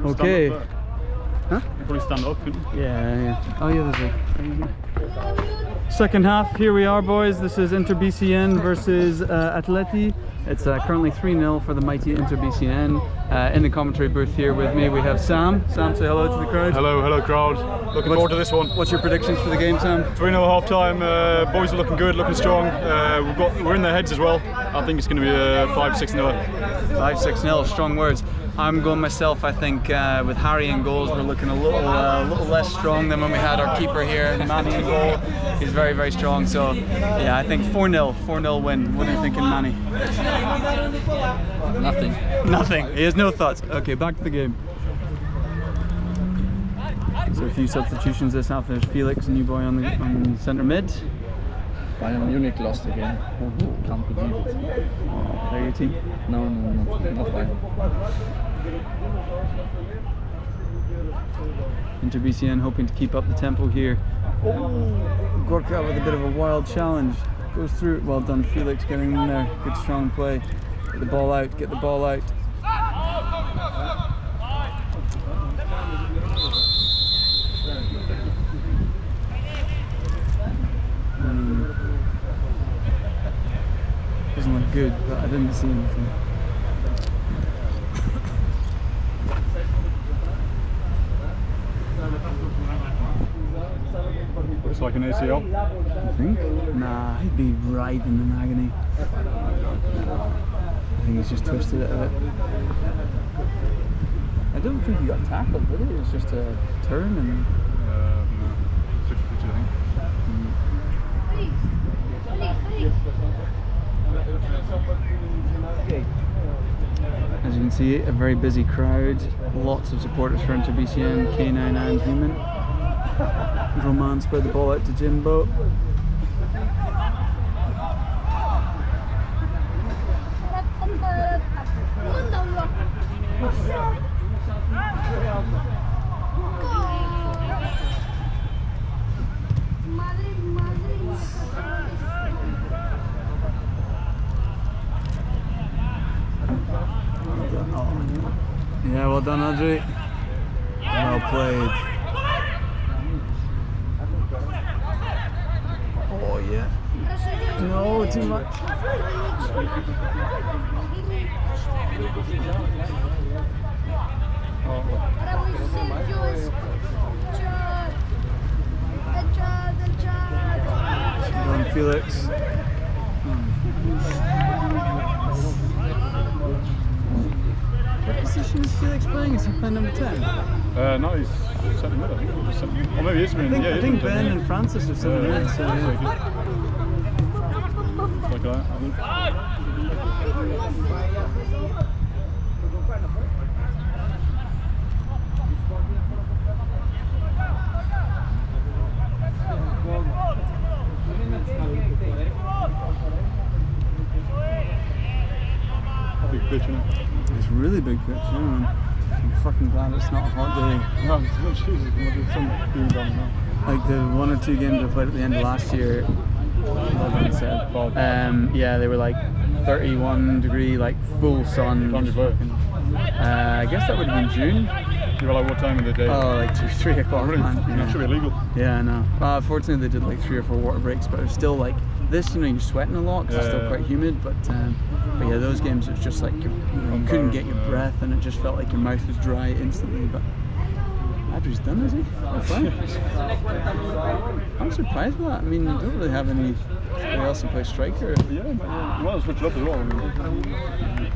Okay. Huh? You probably stand up, couldn't you? Yeah. Oh yeah, there's a thing here. Second half, here we are, boys. This is InterBCN versus Atleti. It's currently 3-0 for the mighty InterBCN. In the commentary booth here with me, we have Sam. Sam, say hello to the crowd. Hello crowd. Looking forward to this one. What's your predictions for the game, Sam? 3-0 half time. Boys are looking good, looking strong. We're in their heads as well. I think it's going to be a 5-6-0. 5-6-0, strong words. I'm going myself. I think with Harry in goals, we're looking a little less strong than when we had our keeper here, Manny in goal. He's very, very strong. So yeah, I think 4-0 win. What are you thinking, Manny? Nothing. He has no thoughts. Okay, back to the game. So a few substitutions this half. There's Felix, a new boy on centre mid. Bayern Munich lost again. Can't believe it. Oh, they're your team? No, not Bayern. InterBCN hoping to keep up the tempo here. Oh, Gorka with a bit of a wild challenge. Goes through it. Well done, Felix, getting in there. Good strong play. Get the ball out. Doesn't look good, but I didn't see anything. Looks like an ACL. I think? Nah, he'd be riding in agony. I think he's just twisted it a bit. I don't think he got tackled, did he? It was just a turn and... No. 50-50, I think. As you can see, a very busy crowd. Lots of supporters for InterBCN, K9 and Human. Roman spread the ball out to Jimbo. Yeah, well done, Audrey. Well played. Oh yeah. No, too much. Well done, Felix. What position is Felix playing? Is he playing number 10? No, he's centre mid, I think. Or maybe he's been. I think Ben and Francis are centre mid. So yeah. Like that, I think. Big pitch, isn't it? It's really big pitch, yeah, man. I'm fucking glad it's not a hot day. No, Jesus, there's some being done now. Like the 1 or 2 games I played at the end of last year, yeah, they were like 31 degree, like full sun. I guess that would have been June. You were like, what time of the day? Oh, like 2, 3 o'clock. Really? Man. That should be illegal. Yeah, I know. Fortunately, they did like 3 or 4 water breaks, but it was still like this. You know, you're sweating a lot because it's still quite humid. But yeah, those games it was just like you couldn't get your breath, and it just felt like your mouth was dry instantly. But Adri's done, is he? Fine. I'm surprised by that. I mean, you don't really have anybody else to play striker. Yeah, but you want to switch it up as well. I mean.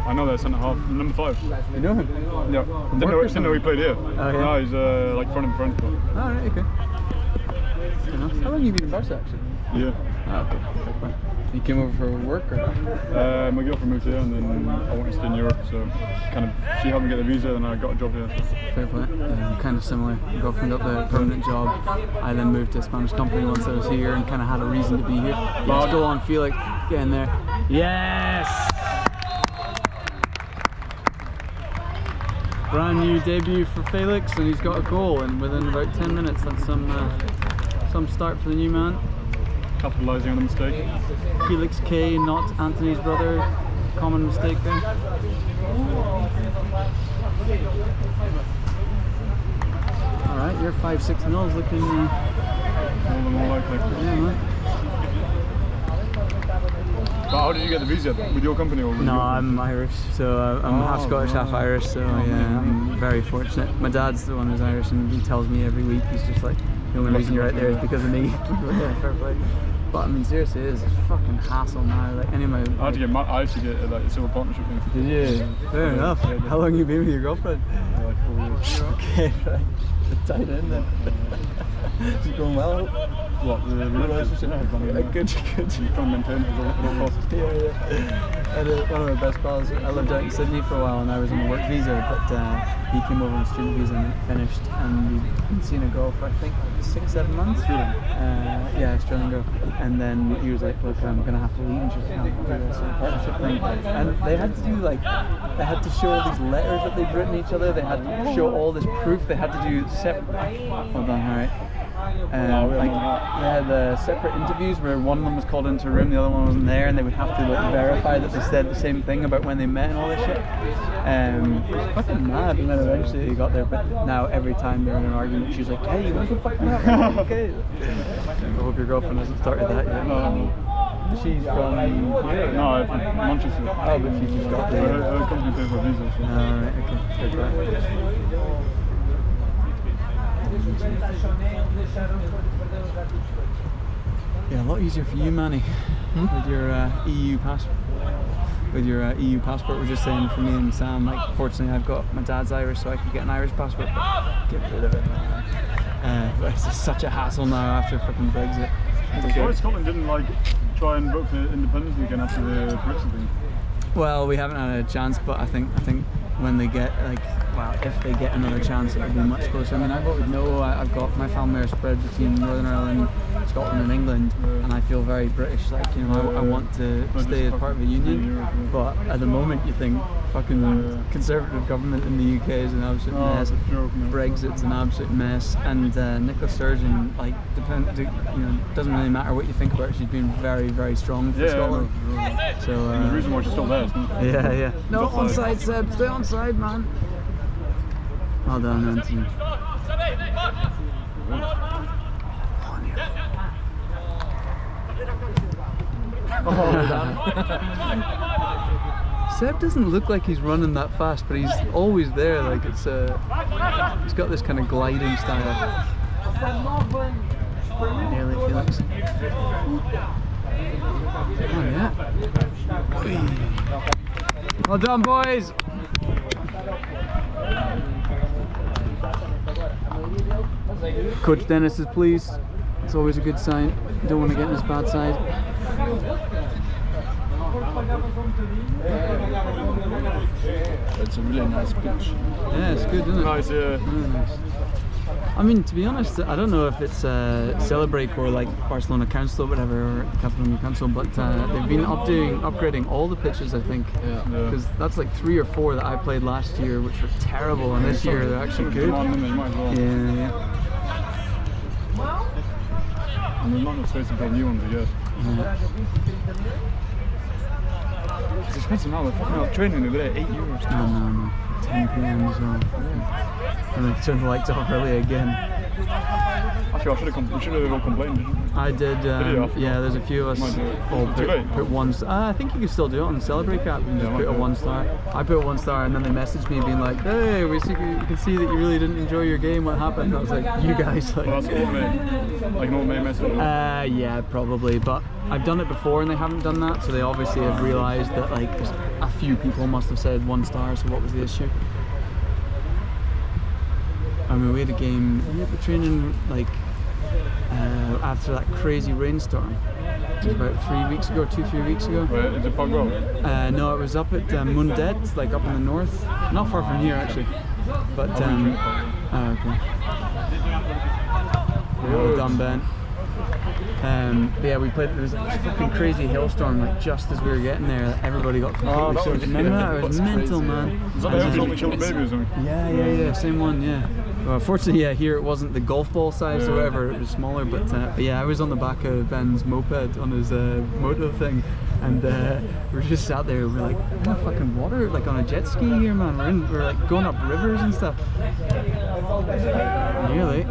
I know that centre half, number 5. You know him? Yeah. Didn't know he played here. Oh, yeah. No, he's like front. Oh, right, okay. Fair enough. How long have you been in Barca actually? Yeah. Oh, okay. You came over for work or? My girlfriend moved here and then I wanted to stay in Europe, so kind of she helped me get the visa and I got a job here. Fair play. Kind of similar. My girlfriend got the permanent job. I then moved to a Spanish company once I was here and kind of had a reason to be here. Let's go on, Felix. Get in there. Yes! Brand new debut for Felix, and he's got a goal, and within about 10 minutes that's some start for the new man. capitalising on the mistake. Felix K, not Anthony's brother. Common mistake there. Alright, your 5-6-0 is looking More than more likely. yeah, man. But how did you get the visa? With your company or with No, your I'm Irish, so I'm half Scottish, half Irish, so yeah, I'm very fortunate. My dad's the one who's Irish, and he tells me every week, he's just like, the only reason you're out there is because of me. Yeah, fair play. But I mean, seriously, it's a fucking hassle now. Like, anyway, I had to get like a civil partnership thing. Did you? Fair enough. How long have you been with your girlfriend? Like 4 years. Okay, right. Tied in then. Is it going well? What, the relationship? Good, good. Trying to maintain it at all costs. Yeah. I had one of my best pals. I lived out in Sydney for a while, and I was on a work visa, but he came over on a student visa and it finished, and we'd been seeing a girl for I think 6-7 months. Yeah, Australian girl. And then he was like, "Look, I'm gonna have to leave," and she was like, "No, we'll do this partnership thing." And they had to do like, they had to show all these letters that they'd written each other. They had to show all this proof. They had to do separate. Hold on, all right. Like they had separate interviews where one of them was called into a room, the other one wasn't there, and they would have to like verify that they said the same thing about when they met and all this shit. It was fucking mad, and then eventually they got there. But now every time they're in an argument, she's like, "Hey, you want to go fucking out?" Okay. I hope your girlfriend hasn't started that yet. She's from here. No, from Manchester. Oh, but she just got there. Her company pays for visa. So. Alright, okay. Fair play. Yeah, a lot easier for you, Manny, with your EU passport. With your EU passport, we're just saying for me and Sam. Like, fortunately, I've got my dad's Irish, so I could get an Irish passport. But get rid of it, man. But it's just such a hassle now after fucking Brexit. Why Scotland didn't like try and vote for independence again after the Brexit thing? Well, we haven't had a chance, but I think when they get if they get another chance, it'll be much closer. I mean, I voted no. I've got my family are spread between Northern Ireland, Scotland, and England, and I feel very British. Like, you know, I want to stay as part of the union, but at the moment, you think fucking Conservative government in the UK is an absolute mess. Brexit's an absolute mess, and Nicola Sturgeon, like, doesn't really matter what you think about her. She's been very, very strong for Scotland. So there's a reason why she's still there, isn't it? Yeah. No, onside, Seb. Stay onside, man. Well done, Anthony. Seb doesn't look like he's running that fast, but he's always there. Like, it's he's got this kind of gliding style. Nearly, Felix. Oh yeah. Well done, boys. Coach Dennis is pleased. It's always a good sign. Don't want to get in his bad side. It's a really nice pitch. Yeah, it's good, isn't it? Nice, yeah. Really nice. I mean, to be honest, I don't know if it's Celebrate or like Barcelona Council or whatever, or Catalonia Council, but they've been upgrading all the pitches, I think. Because that's like 3 or 4 that I played last year, which were terrible, and this year they're actually good. Yeah. And there's not enough space to build new ones, I guess. It's expensive now, they're fucking out training over there, €8. No. 10 PM as well. And then turn the lights off early again. Actually, we should have all complained. I did, yeah, there's a few of us all put 1 star. I think you can still do it on the Celebrate app. You can just put a 1 star. I put 1 star, and then they messaged me being like, "Hey, we can see that you really didn't enjoy your game. What happened?" And I was like, "You guys." Like, well, that's like an automated message. Yeah, probably. But I've done it before, and they haven't done that, so they obviously have realised that like a few people must have said 1 star. So what was the issue? I mean, we had a game. We had the training like after that crazy rainstorm. It was about 3 weeks ago, 2-3 weeks ago. Wait, is it Pogba? No, it was up at Mundet, like up in the north, not far from here actually. But okay. Well done, Ben. Yeah, we played. There was a fucking crazy hailstorm, like just as we were getting there. Everybody got completely soaked. Remember that? It was mental, man. Is that the only children baby or something? Yeah, same one, yeah. Well, fortunately, yeah, here it wasn't the golf ball size or whatever, it was smaller, but yeah, I was on the back of Ben's moped on his moto thing, and we were just sat there, we were like, in the fucking water, like on a jet ski here, man, we're like going up rivers and stuff. Nearly.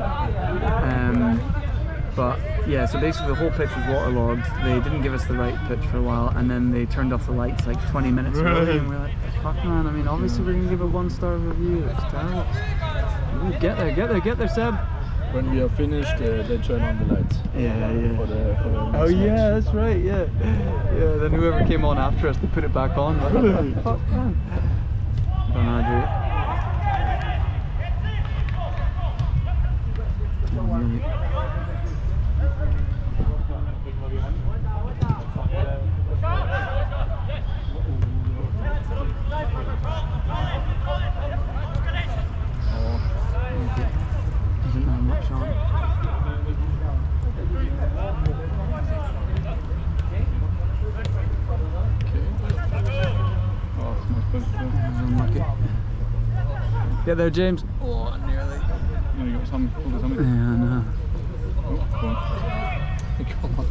But yeah, so basically the whole pitch was waterlogged. They didn't give us the right pitch for a while, and then they turned off the lights like 20 minutes early, and we're like, fuck man, I mean, obviously we're gonna give a 1-star review, it's terrible. Ooh, get there, Seb. When we are finished, they turn on the lights. Yeah. For the Oh yeah, that's right, yeah. Then whoever came on after us, they put it back on. Like, what the fuck, man? Don't know, dude. Doesn't have much on. Get there, James. Oh, nearly. Yeah, you got some. Pulled something. Yeah, I know. Oh, go on. Come on.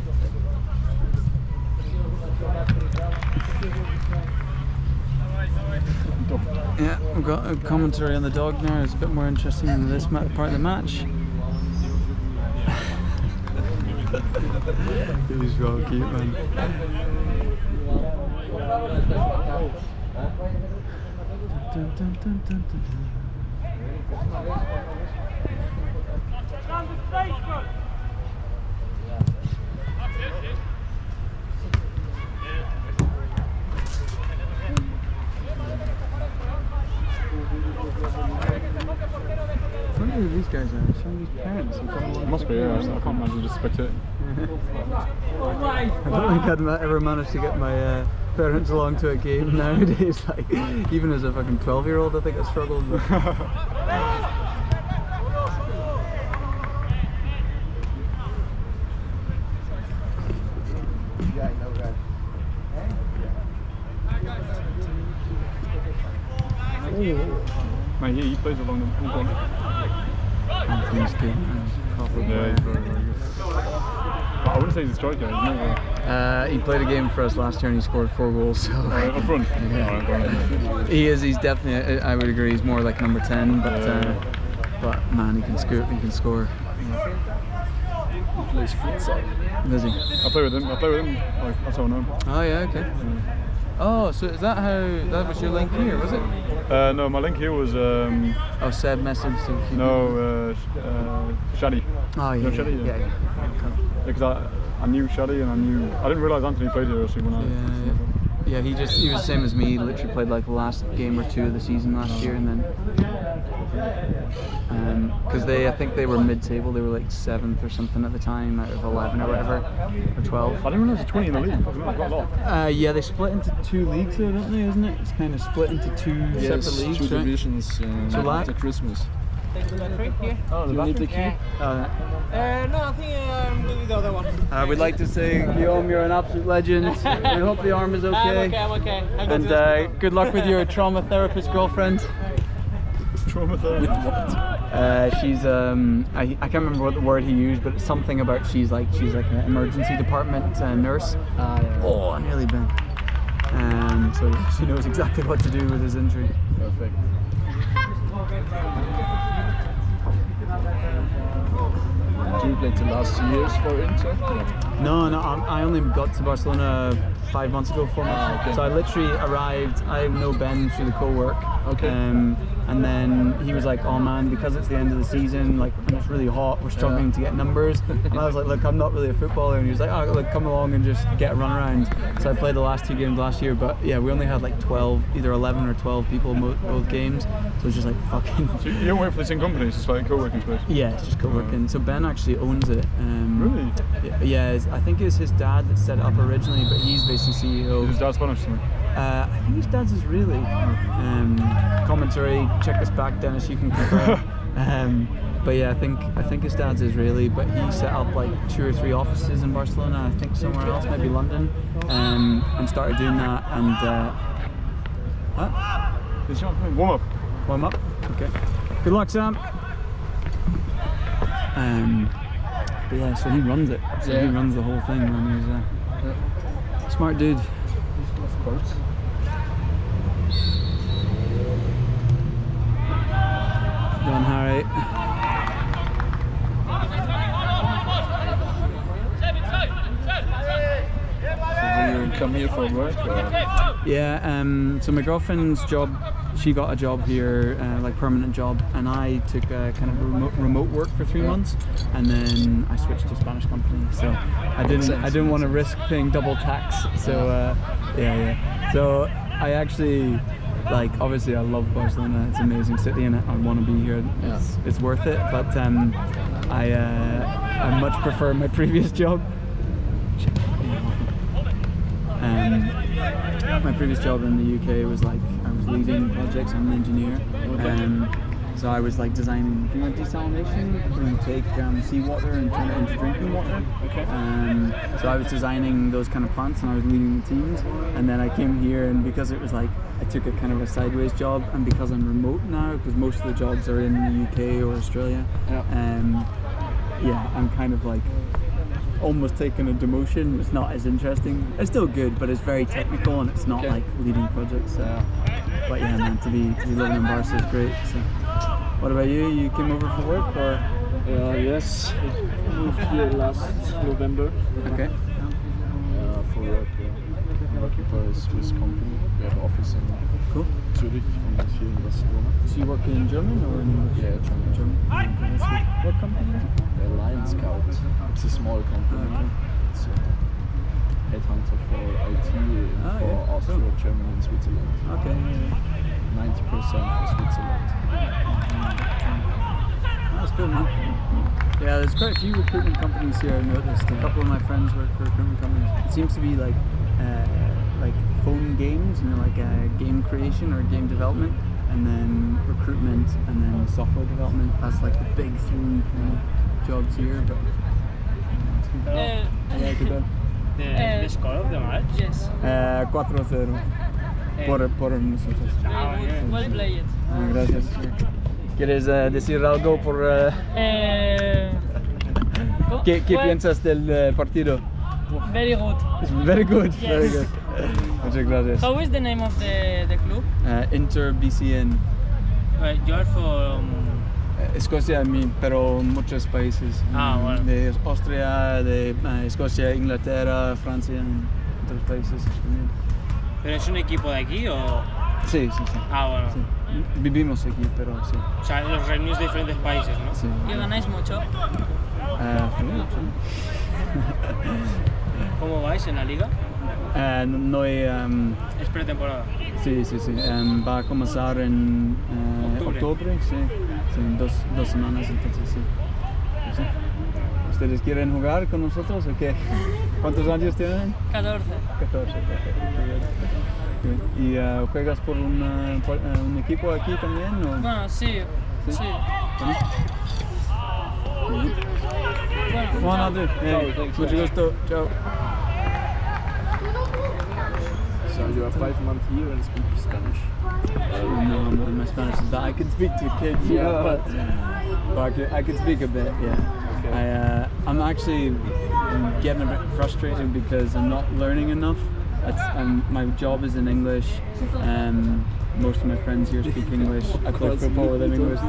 Yeah, we've got a commentary on the dog now. It's a bit more interesting than this part of the match. He's real cute, man. Dun, dun, dun, dun, dun. I wonder who these guys are. Some of these parents who come along. Must be, yeah. I can't imagine just spectate. I don't think I'd ever managed to get my parents along to a game nowadays. Like, even as a fucking 12-year-old, I think I struggled. Mate, he plays along the whole game. Anthony's good, man. Proper Yeah, player. he's very, very good. But I wouldn't say he's a striker, he's more He played a game for us last year and he scored 4 goals. So up front. yeah. He's definitely. I would agree. He's more like number 10, but man, he can score. He can score. He plays futsal. Does he? I play with him. Like, that's how I know him. Oh yeah. Okay. Oh, so is that how that was your link here? Was it? No, my link here was Oh, Seb messaged. Shaddy. Oh yeah. No, Shaddy, Yeah. Because I knew Shaddy and I didn't realise Anthony played here actually when Yeah, he was the same as me. He literally played like the last game or 2 of the season last year, and then because I think they were mid-table. They were like 7th or something at the time out of 11 or whatever, or 12. I didn't realise there's 20 in the league. That's quite a lot. Yeah, they split into 2 leagues though, don't they? Isn't it? It's kind of split into 2 separate leagues, 2 right? divisions So after Christmas. Take the bathroom here. Oh, You need the key? Yeah. No, I think I'm doing the other one. We'd like to say, Guillaume, you're an absolute legend. We hope the arm is okay. I'm okay. I'm And good luck with your trauma therapist girlfriend. Trauma therapy. She's I can't remember what the word he used, but it's something about she's like an emergency department nurse. Yeah. Oh, I nearly been. So she knows exactly what to do with his injury. Perfect. Do you play the last years for Inter? No, I only got to Barcelona 5 months ago, 4 months. Okay. So I literally arrived. I know Ben through the co-work. Okay. And then he was like, "Oh man, because it's the end of the season, like and it's really hot, we're struggling to get numbers." And I was like, "Look, I'm not really a footballer." And he was like, "Oh, look, come along and just get a run around." So I played the last 2 games last year, but yeah, we only had like 12, either 11 or 12 people both games. So it's just like fucking. So you don't work for the same company, it's just like a co-working space? Yeah, it's just co-working. So Ben actually owns it. Really? Yeah, I think it's his dad that set it up originally, but he's basically CEO. Is his dad Spanish or something? I think his dad's Israeli. Commentary, check this back, Dennis, you can confirm. But yeah, I think his dad's Israeli, but he set up like 2 or 3 offices in Barcelona, I think somewhere else, maybe London, and started doing that. And Warm up. warm up. Okay. Good luck, Sam. But yeah, so he runs it. So he runs the whole thing, man. He's a smart dude. Of course. Go on, Harry. So do you come here for work or? Yeah, so my girlfriend's job, she got a job here, like permanent job, and I took a kind of remote work for 3 months, and then I switched to a Spanish company. So I didn't want to risk paying double tax. So So I actually, like, obviously I love Barcelona. It's an amazing city, and I want to be here. It's worth it. But I much prefer my previous job. My previous job in the UK was like I was leading projects. I'm an engineer. So I was like designing desalination, where you take seawater and turn it into drinking water. So I was designing those kind of plants, and I was leading the teams. And then I came here, and because it was like I took a kind of a sideways job, and because I'm remote now, because most of the jobs are in the UK or Australia, I'm kind of like almost taking a demotion. It's not as interesting. It's still good, but it's very technical, and it's not like leading projects. But yeah, man, to be living in Barca is great. So. What about you? You came over for work, or? Yes, I moved here last November. Okay. For work. I'm working for a Swiss company. We have an office in Zurich and here in Barcelona. So you work in German or in English? Yeah, German. What company? Lion Scout. It's a small company. It's a headhunter for IT for Austria, Germany, and Switzerland. Okay. 90% for Switzerland. That's good, man. Yeah, there's quite a few recruitment companies here. I've noticed. A couple of my friends work for recruitment companies. It seems to be like phone games, like game creation or game development, and then recruitment, and then software development. That's like the big three kind of jobs here. But The score of the match? Yes. 4-0 por nosotros. Well played. Gracias. ¿Quieres decir algo por qué piensas del partido? Very good. Very good. Yes. Very good. Muchas gracias. How is the name of the club? InterBCN. You are from... Escocia, pero muchos países. Bueno. De Austria, de Escocia, Inglaterra, Francia, otros países también. ¿Pero es un equipo de aquí o...? Sí. Bueno. Sí. Vivimos aquí, pero sí. O sea, los reunidos de diferentes países, ¿no? Sí. ¿Y ganáis mucho? ¿Cómo vais en la liga? No Es pretemporada. Sí. Va a comenzar en octubre, sí. Dos semanas, entonces sí. ¿Ustedes quieren jugar con nosotros o qué? ¿Cuántos años tienen? 14. 14. ¿Y juegas por un equipo aquí también? ¿O? Bueno, sí. Bueno, mucho gusto. Chao. So you are 5 months here and speak Spanish? No, my Spanish is bad. I can speak to kids, but I can speak a bit, yeah. Okay. I'm actually getting a bit frustrated because I'm not learning enough. My job is in English. Most of my friends here speak English. I play football with them English.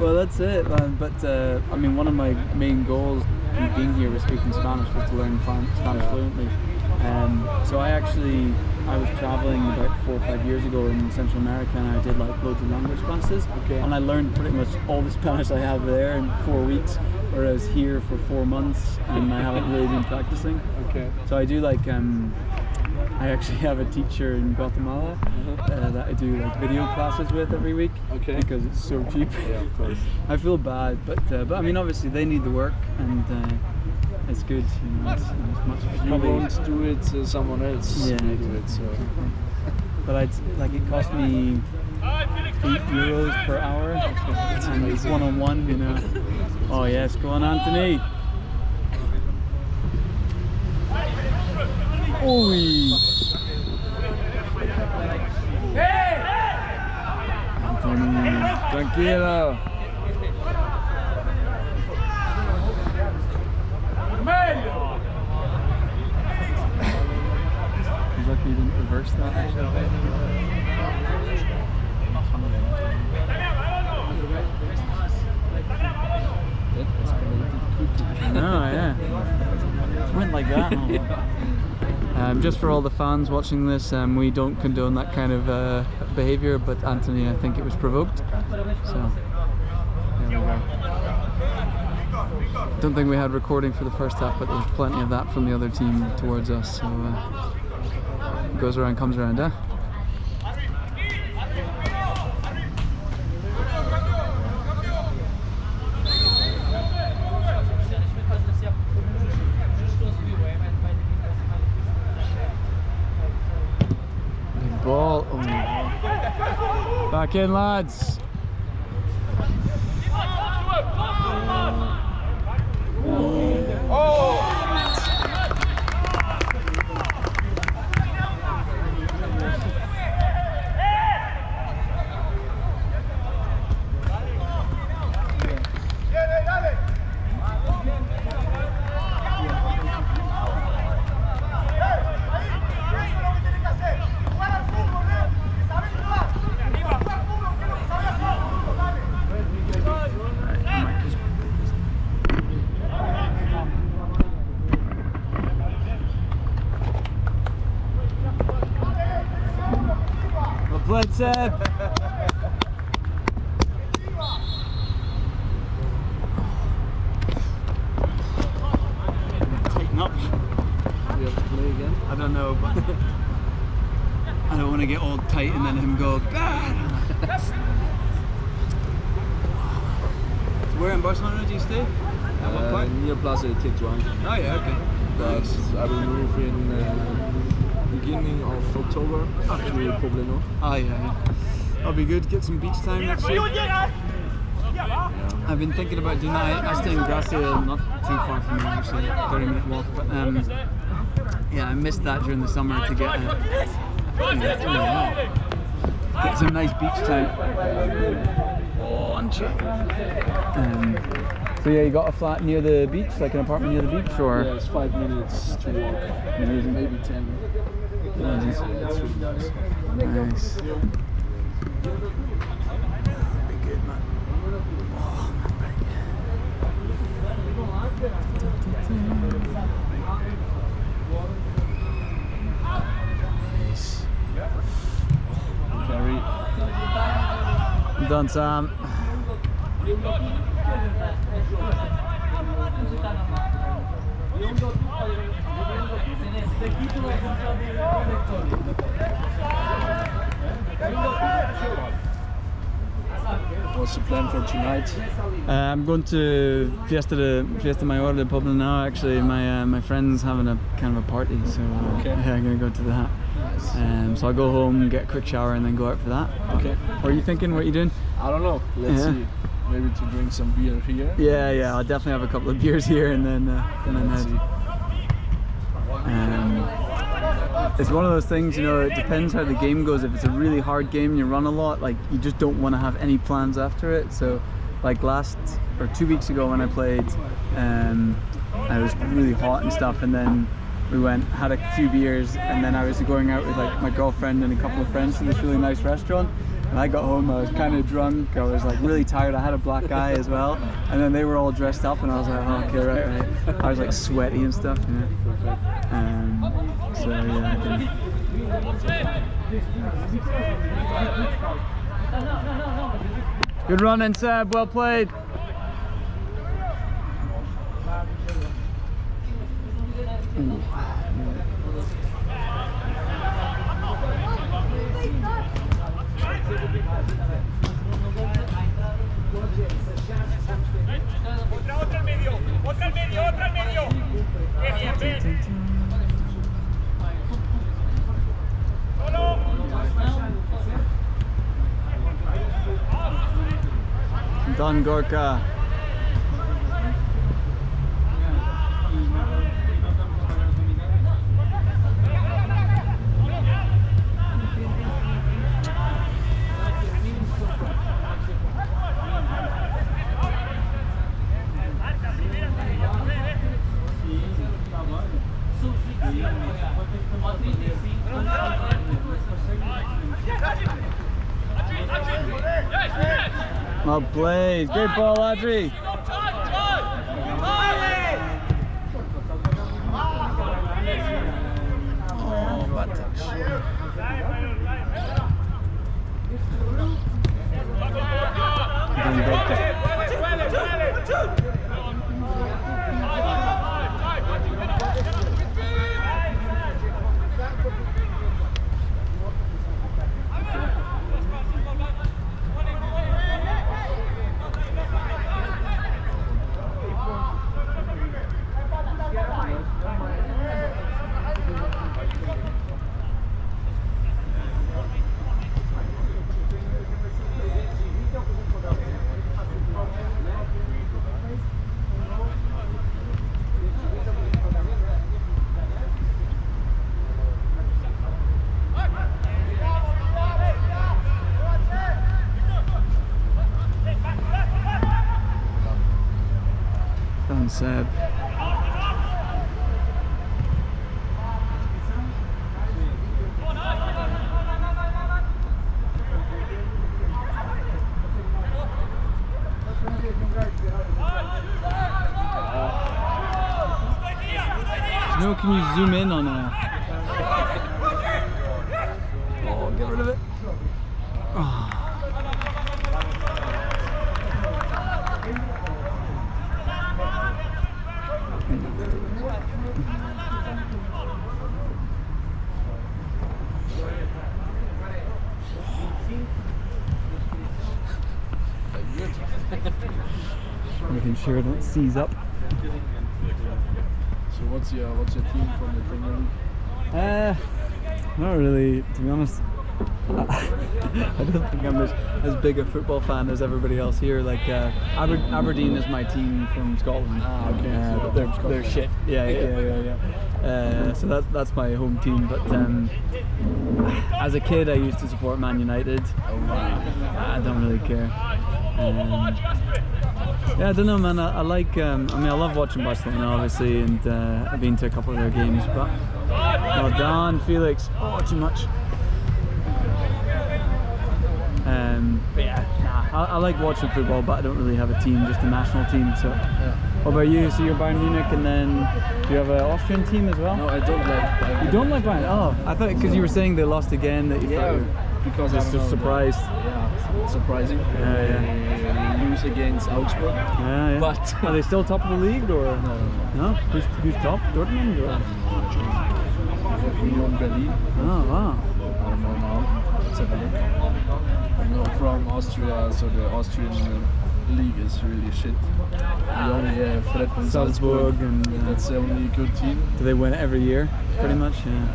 Well, that's it. But I mean, one of my main goals in being here was speaking Spanish, was to learn Spanish fluently. So I was traveling about 4 or 5 years ago in Central America, and I did like loads of language classes. And I learned pretty much all the Spanish I have there in 4 weeks, whereas here for 4 months, and I haven't really been practicing. So I do like I actually have a teacher in Guatemala that I do like video classes with every week because it's so cheap. Yeah, of course. I feel bad, but I mean, obviously they need the work, and it's good. It's much. You won't do it, someone else will do it. So. But it cost me €8 per hour, and it's one-on-one. Oh yes, go on, Anthony. Uy. Anthony, tranquilo. reverse that actually. That escalated quickly. No, yeah. Went like that. Just for all the fans watching this, we don't condone that kind of behaviour, but Anthony, I think it was provoked. So, there we go. Don't think we had recording for the first half, but there's plenty of that from the other team towards us. So, goes around, comes around, huh? Ball. Oh. Back in, lads. Played, Seb. Tighten up. We have to play again. I don't know, but I don't want to get all tight and then him go. Where in Barcelona do you stay? At what point? Near Plaza Tetuan. Oh yeah, okay. But I will move in beginning of October to Pobleno. Oh yeah. That'll be good. Get some beach time next year. I've been thinking about doing that. I stay in Gracia, not too far from here actually, 30-minute walk. But yeah, I missed that during the summer to get get some nice beach time. So yeah, you got a flat near the beach, like an apartment near the beach, or? Yeah, it's 5 minutes to walk. Maybe 10. Yeah, it's really nice. Nice. Be good, man. Oh, nice. Very. I'm done, Sam. What's the plan for tonight? I'm going to Fiesta Mayor de Puebla now. Actually, my friend's having a kind of a party, so Okay. yeah, I'm gonna go to that. So I'll go home, get a quick shower, and then go out for that. Okay. What are you thinking? What are you doing? I don't know. Let's see. Maybe to drink some beer here. Yeah, I'll definitely have a couple of beers here and then Let's head. It's one of those things, you know, it depends how the game goes. If it's a really hard game and you run a lot, like, you just don't want to have any plans after it. So like 2 weeks ago when I played, I was really hot and stuff, and then we had a few beers, and then I was going out with like my girlfriend and a couple of friends to this really nice restaurant. And I got home, I was kind of drunk, I was like really tired, I had a black eye as well, and then they were all dressed up and I was like, oh, okay, right. I was like sweaty and stuff, you know. So yeah, I did. Good running, Seb, well played. Ooh. Otra al medio. Qué bien, ven. Solo. Done, Gorka. Well played. Great ball, Adri. Oh, bad touch. Sad. No, can you zoom in on a? Oh, get rid of it. Oh. Making sure it don't seize up. So what's your team from the Premier League? Not really, to be honest. I don't think I'm as big a football fan as everybody else here. Like Aberdeen is my team from Scotland. Okay. But they're shit. Yeah. So that's my home team. But as a kid, I used to support Man United. I don't really care. Yeah, I don't know, man. I like. I love watching Barcelona, obviously, and I've been to a couple of their games. But Don, Felix, too much. But yeah, I like watching football, but I don't really have a team, just a national team. So, What about you? So you're Bayern Munich, and then do you have an Austrian team as well? No, I don't like Bayern. You don't like Bayern? Oh, I thought because you were saying they lost again that you thought you because were just surprised. Yeah, surprising. Yeah. They lose against Augsburg. Yeah. But are they still top of the league or no? Who's top? Dortmund or? Union Berlin. Oh wow. I don't know now. Let's have a look. I'm not from Austria, so the Austrian league is really shit. We only have Red Bull Salzburg, and that's the only good team. Do they win it every year? Pretty much, yeah.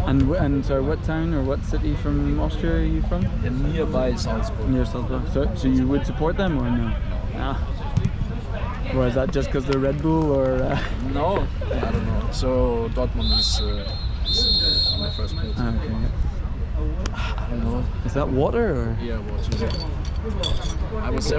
And sorry, what town or what city from Austria are you from? Nearby Salzburg. Near Salzburg. So you would support them or no? Or is that just because they're Red Bull or? No, I don't know. So Dortmund is on my first place. Okay. I don't know. Is that water or? Yeah, water. I was